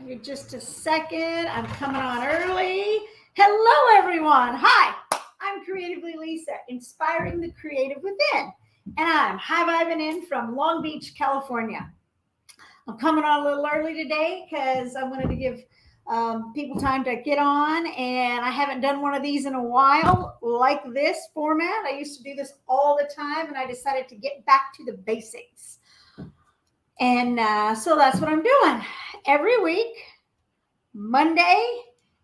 Give you just a second. I'm coming on early. Hello, everyone. Hi, I'm Creatively Lisa, inspiring the creative within. And I'm high-vibing in from Long Beach, California. I'm coming on a little early today because I wanted to give people time to get on. And I haven't done one of these in a while like this format. I used to do this all the time, and I decided to get back to the basics. And so that's what I'm doing. Every week, Monday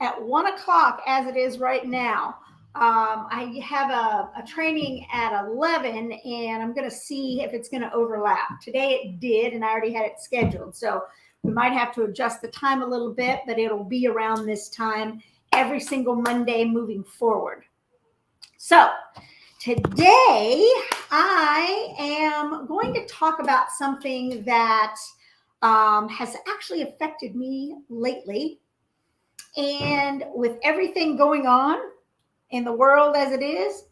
at 1 o'clock, as it is right now. I have a training at 11, and I'm going to see if it's going to overlap. Today it did, and I already had it scheduled. So we might have to adjust the time a little bit, but it'll be around this time every single Monday moving forward. So today I am going to talk about something that has actually affected me lately. And with everything going on in the world as it is,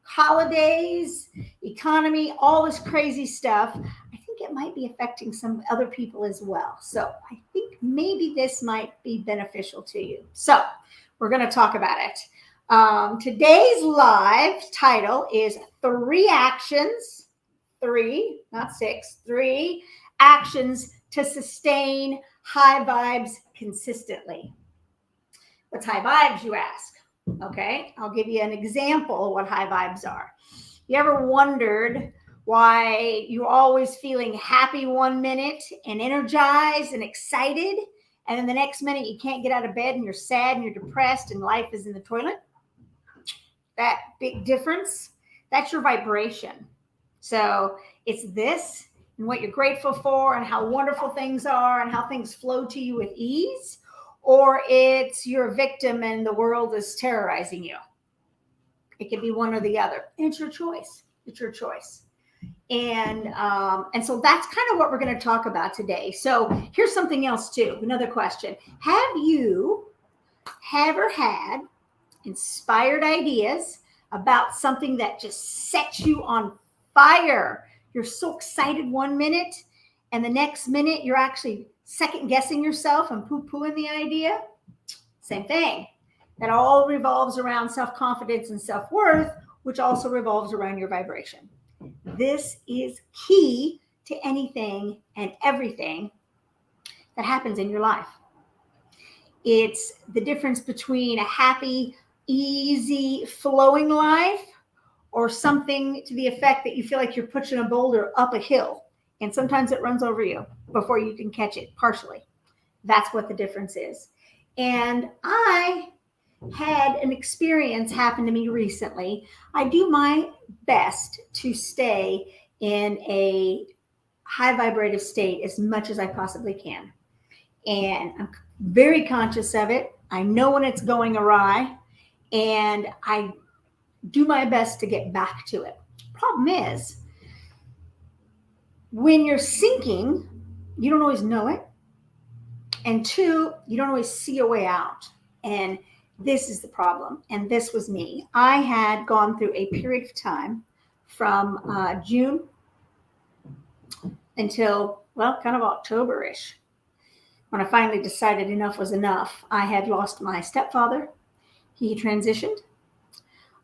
holidays, economy, all this crazy stuff, I think it might be affecting some other people as well. So I think maybe this might be beneficial to you. So we're going to talk about it. Today's live title is 3 actions, 3, not 6, 3 actions to sustain high vibes consistently. What's high vibes, you ask? Okay, I'll give you an example of what high vibes are. You ever wondered why you're always feeling happy one minute and energized and excited, and then the next minute you can't get out of bed and you're sad and you're depressed and life is in the toilet? That big difference, that's your vibration. So it's this and what you're grateful for and how wonderful things are and how things flow to you with ease, or it's you're a victim and the world is terrorizing you. It can be one or the other. And it's your choice. It's your choice. And so that's kind of what we're going to talk about today. So here's something else too. Another question. Have you ever had inspired ideas about something that just sets you on fire? You're so excited one minute, and the next minute you're actually second guessing yourself and poo-pooing the idea. Same thing. That all revolves around self-confidence and self-worth, which also revolves around your vibration. This is key to anything and everything that happens in your life. It's the difference between a happy, easy, flowing life or something to the effect that you feel like you're pushing a boulder up a hill, and sometimes it runs over you before you can catch it partially. That's what the difference is. And I had an experience happen to me recently. I do my best to stay in a high vibrative state as much as I possibly can. And I'm very conscious of it. I know when it's going awry, and I do my best to get back to it. Problem is, when you're sinking, you don't always know it. And 2, you don't always see a way out. And this is the problem. And this was me. I had gone through a period of time from June until, kind of October-ish, when I finally decided enough was enough. I had lost my stepfather. He transitioned.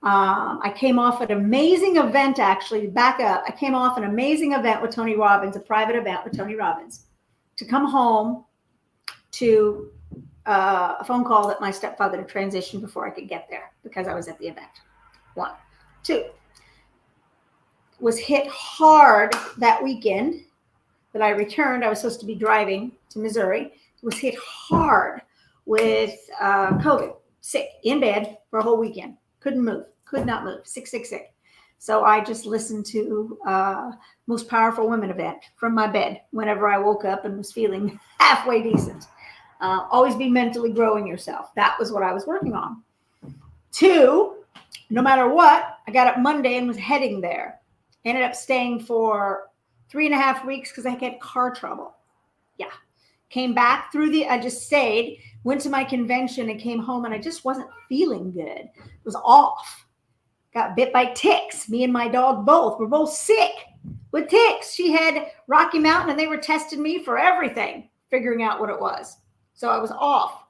I came off an amazing event, actually, back up. I came off an amazing event with Tony Robbins, a private event with Tony Robbins, to come home to a phone call that my stepfather had transitioned before I could get there because I was at the event. 1. 2, was hit hard that weekend that I returned. I was supposed to be driving to Missouri. Was hit hard with COVID, sick, in bed for a whole weekend. Couldn't move, could not move, sick. So I just listened to Most Powerful Women event from my bed whenever I woke up and was feeling halfway decent. Always be mentally growing yourself. That was what I was working on. 2, no matter what, I got up Monday and was heading there. Ended up staying for 3.5 weeks because I had car trouble. Yeah. Came back I just stayed, went to my convention and came home, and I just wasn't feeling good. It was off. Got bit by ticks. Me and my dog both. We're both sick with ticks. She had Rocky Mountain, and they were testing me for everything, figuring out what it was. So I was off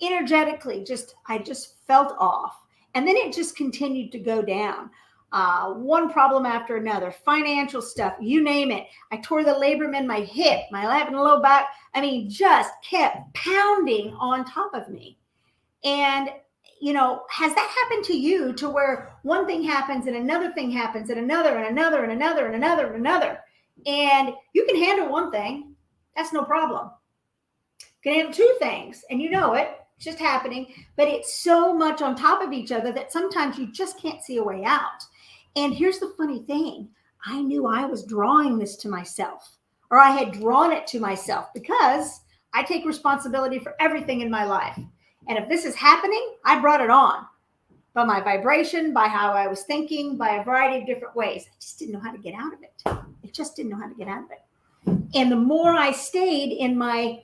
energetically. I just felt off. And then it just continued to go down. One problem after another, financial stuff, you name it. I tore the labrum in my hip, my having a low back. I mean, just kept pounding on top of me. And, has that happened to you, to where one thing happens and another thing happens and another and another and another and another and another? And you can handle one thing. That's no problem. You can handle two things and you know it. It's just happening. But it's so much on top of each other that sometimes you just can't see a way out. And here's the funny thing. I knew I was drawing this to myself, or I had drawn it to myself, because I take responsibility for everything in my life. And if this is happening, I brought it on by my vibration, by how I was thinking, by a variety of different ways. I just didn't know how to get out of it. And the more I stayed in my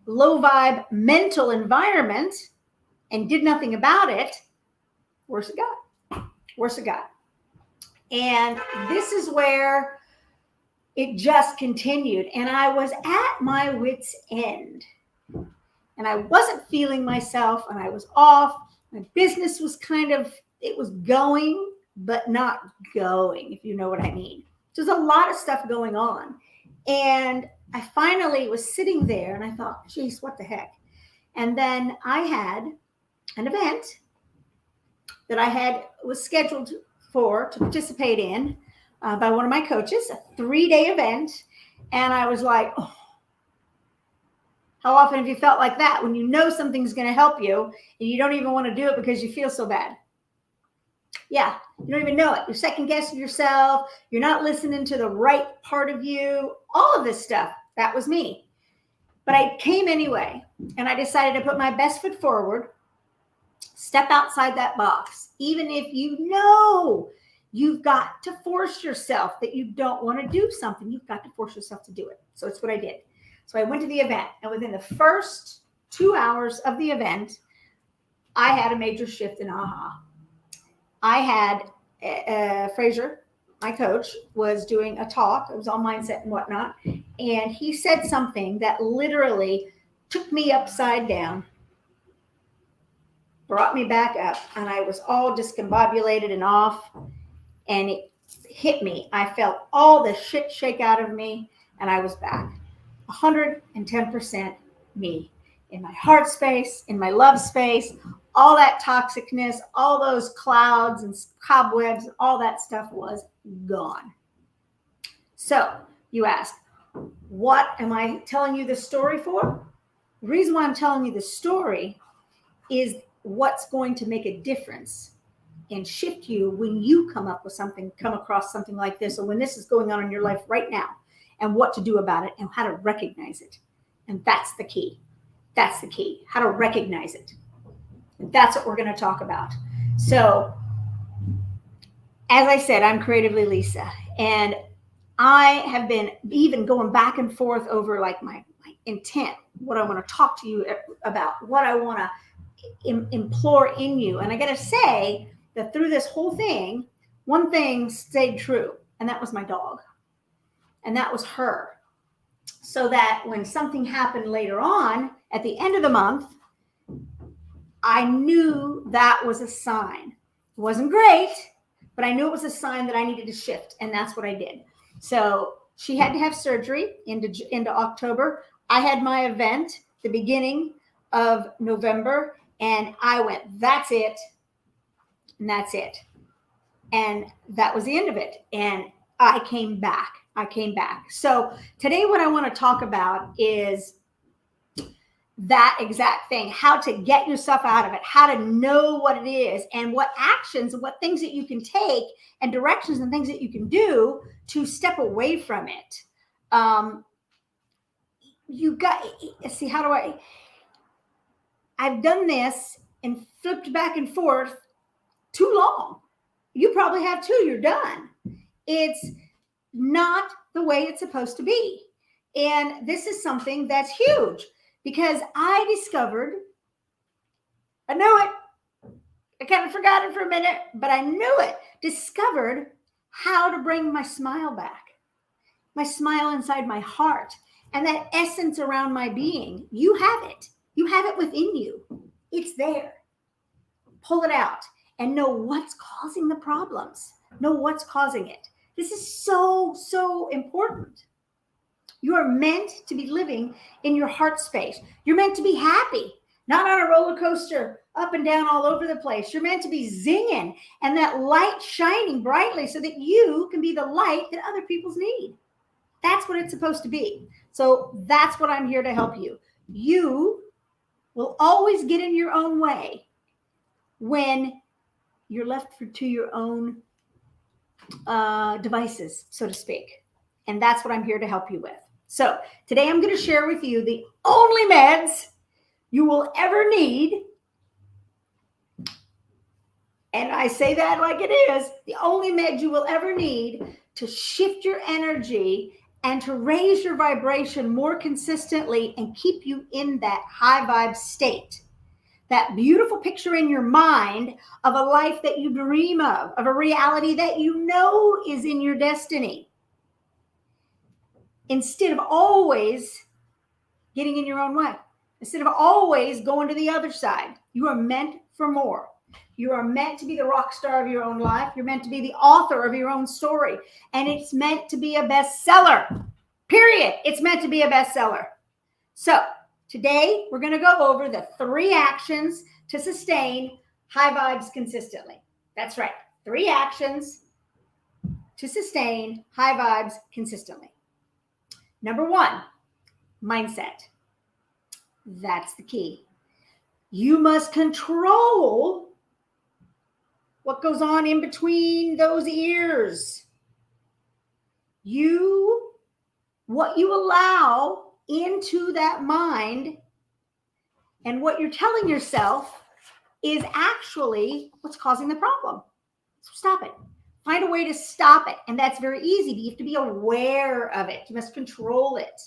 low vibe mental environment and did nothing about it, worse it got. And this is where it just continued. And I was at my wit's end. And I wasn't feeling myself, and I was off. My business was it was going, but not going, if you know what I mean. So there's a lot of stuff going on. And I finally was sitting there and I thought, geez, what the heck? And then I had an event that was scheduled to participate in by one of my coaches, a 3-day event. And I was like, oh, how often have you felt like that, when you know something's going to help you and you don't even want to do it because you feel so bad? Yeah, you don't even know it. You're second guessing yourself. You're not listening to the right part of you. All of this stuff. That was me. But I came anyway, and I decided to put my best foot forward, step outside that box. Even if you know you've got to force yourself that you don't want to do something, you've got to force yourself to do it. So it's what I did. So I went to the event, and within the first 2 hours of the event, I had a major shift in aha. I had Fraser, my coach, was doing a talk. It was on mindset and whatnot. And he said something that literally took me upside down, brought me back up, and I was all discombobulated and off. And it hit me. I felt all the shit shake out of me, and I was back. 110% me, in my heart space, in my love space. All that toxicness, all those clouds and cobwebs, all that stuff was gone. So you ask, what am I telling you this story for? The reason why I'm telling you this story is what's going to make a difference and shift you when you come across something like this, or when this is going on in your life right now, and what to do about it and how to recognize it. And that's the key. That's the key, how to recognize it. And that's what we're going to talk about. So, as I said, I'm Creatively Lisa, and I have been even going back and forth over like my intent, what I want to talk to you about, what I want to implore in you. And I got to say that through this whole thing, one thing stayed true, and that was my dog. And that was her. So that when something happened later on at the end of the month, I knew that was a sign. It wasn't great, but I knew it was a sign that I needed to shift. And that's what I did. So she had to have surgery into October. I had my event the beginning of November, and I went, that's it. And that's it. And that was the end of it. And I came back. So today what I want to talk about is that exact thing, how to get yourself out of it, how to know what it is, and what actions and what things that you can take and directions and things that you can do to step away from it. I've done this and flipped back and forth too long. You probably have too. You're done. It's not the way it's supposed to be. And this is something that's huge, because I knew it. I kind of forgot it for a minute, but I knew it. Discovered how to bring my smile back, my smile inside my heart, and that essence around my being. You have it. You have it within you. It's there. Pull it out and know what's causing the problems. Know what's causing it. This is so, so important. You are meant to be living in your heart space. You're meant to be happy, not on a roller coaster up and down all over the place. You're meant to be zinging and that light shining brightly so that you can be the light that other people's need. That's what it's supposed to be. So that's what I'm here to help you. You will always get in your own way when you're left to your own devices, so to speak. And that's what I'm here to help you with. So today I'm going to share with you the only meds you will ever need. And I say that like it is, the only meds you will ever need to shift your energy and to raise your vibration more consistently and keep you in that high vibe state. That beautiful picture in your mind of a life that you dream of a reality that you know is in your destiny. Instead of always getting in your own way, instead of always going to the other side, you are meant for more. You are meant to be the rock star of your own life. You're meant to be the author of your own story. And it's meant to be a bestseller. Period. It's meant to be a bestseller. So today we're going to go over the 3 actions to sustain high vibes consistently. That's right. 3 actions to sustain high vibes consistently. Number 1, mindset. That's the key. You must control what goes on in between those ears. What you allow into that mind and what you're telling yourself is actually what's causing the problem. So stop it. Find a way to stop it. And that's very easy. But you have to be aware of it. You must control it.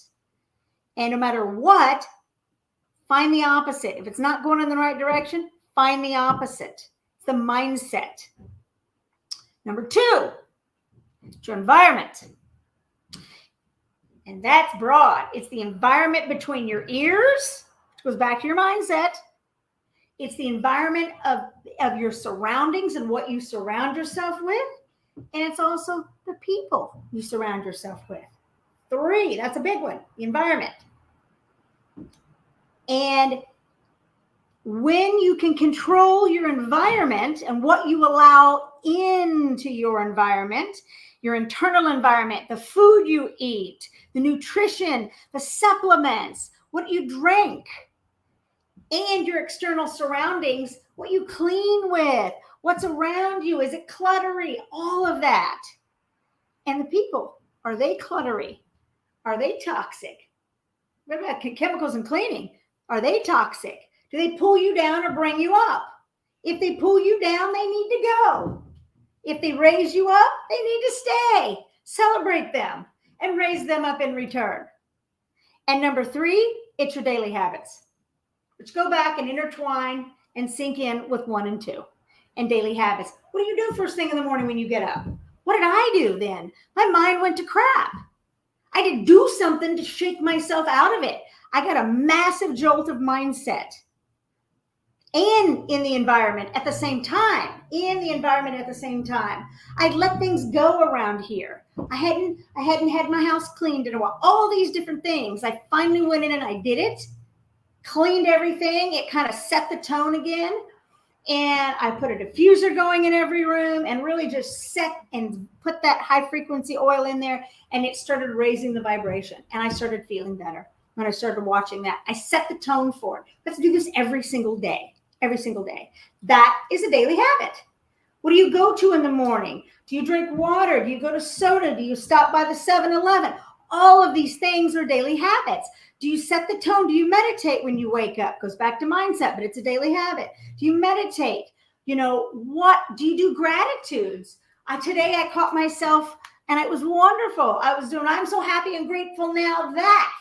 And no matter what, find the opposite. If it's not going in the right direction, find the opposite. It's the mindset. Number 2, it's your environment. And that's broad. It's the environment between your ears, which goes back to your mindset. It's the environment of your surroundings and what you surround yourself with. And it's also the people you surround yourself with. 3, that's a big one, the environment. And when you can control your environment and what you allow into your environment, your internal environment, the food you eat, the nutrition, the supplements, what you drink, and your external surroundings, what you clean with, what's around you, is it cluttery? All of that. And the people, are they cluttery? Are they toxic? What about chemicals and cleaning? Are they toxic? Do they pull you down or bring you up? If they pull you down, they need to go. If they raise you up, they need to stay. Celebrate them and raise them up in return. And number 3, it's your daily habits, which go back and intertwine and sink in with 1 and 2. And daily habits. What do you do first thing in the morning when you get up? What did I do then? My mind went to crap. I had to do something to shake myself out of it. I got a massive jolt of mindset. And in the environment at the same time. I'd let things go around here. I hadn't had my house cleaned in a while. All these different things. I finally went in and I did it. Cleaned everything. It kind of set the tone again. And I put a diffuser going in every room and really just set and put that high frequency oil in there. And it started raising the vibration. And I started feeling better when I started watching that. I set the tone for it. Let's do this every single day. Every single day. That is a daily habit. What do you go to in the morning? Do you drink water? Do you go to soda? Do you stop by the 7-Eleven? All of these things are daily habits. Do you set the tone? Do you meditate when you wake up? Goes back to mindset, but it's a daily habit. Do you meditate? What do you do? Gratitudes. Today I caught myself and it was wonderful. I'm so happy and grateful now that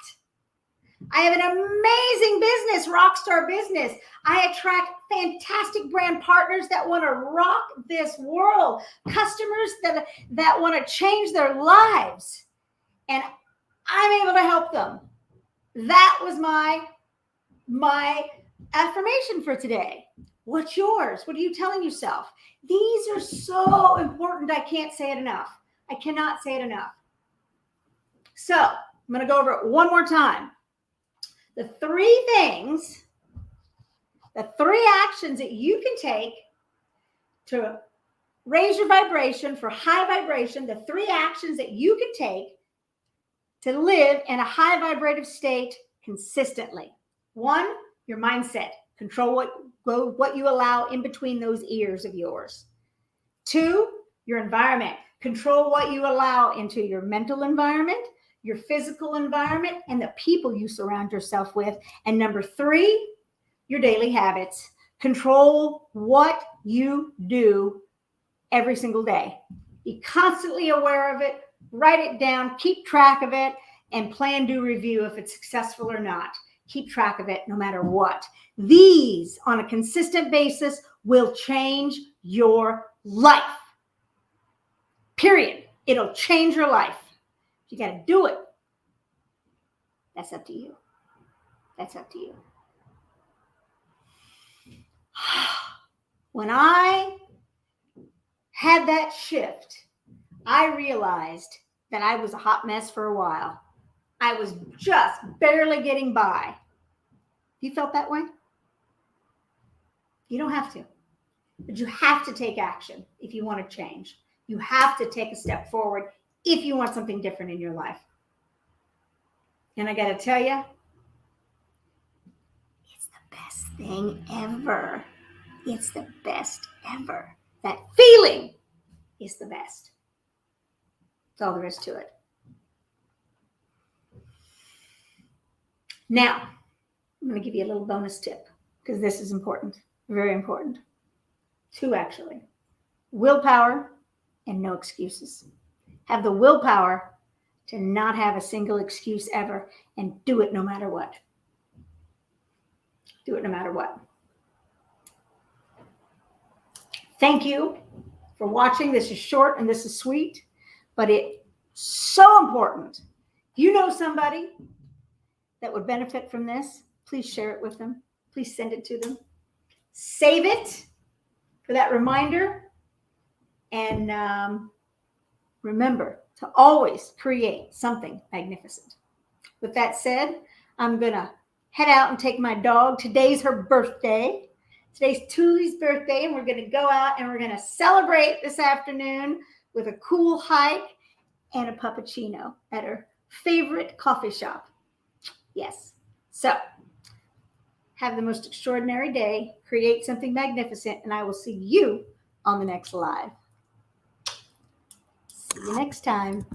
I have an amazing business, rockstar business. I attract fantastic brand partners that want to rock this world, customers that want to change their lives, and I'm able to help them. That was my my affirmation for today? What's yours? What are you telling yourself? These are so important. I can't say it enough. I cannot say it enough. So I'm going to go over it one more time. The three actions that you can take to raise your vibration for high vibration, the three actions that you can take to live in a high vibrative state consistently. 1, your mindset. Control what you allow in between those ears of yours. 2, your environment. Control what you allow into your mental environment, your physical environment, and the people you surround yourself with. And number 3, your daily habits. Control what you do every single day. Be constantly aware of it, write it down, keep track of it, and plan, do, review if it's successful or not. Keep track of it no matter what. These, on a consistent basis, will change your life. Period. It'll change your life. You got to do it. That's up to you. That's up to you. When I had that shift, I realized that I was a hot mess for a while. I was just barely getting by. You felt that way? You don't have to, but you have to take action if you want to change. You have to take a step forward if you want something different in your life. And I got to tell you, it's the best thing ever. It's the best ever. That feeling is the best. That's all there is to it. Now, I'm going to give you a little bonus tip because this is important, very important. 2 actually. Willpower and no excuses. Have the willpower to not have a single excuse ever and do it no matter what. Do it no matter what. Thank you for watching. This is short and this is sweet, but it's so important. If you know somebody that would benefit from this, please share it with them. Please send it to them. Save it for that reminder. And remember to always create something magnificent. With that said, I'm going to head out and take my dog. Today's her birthday. Today's Tully's birthday, and we're going to go out and we're going to celebrate this afternoon with a cool hike and a puppuccino at her favorite coffee shop. Yes. So have the most extraordinary day. Create something magnificent, and I will see you on the next live. See you next time.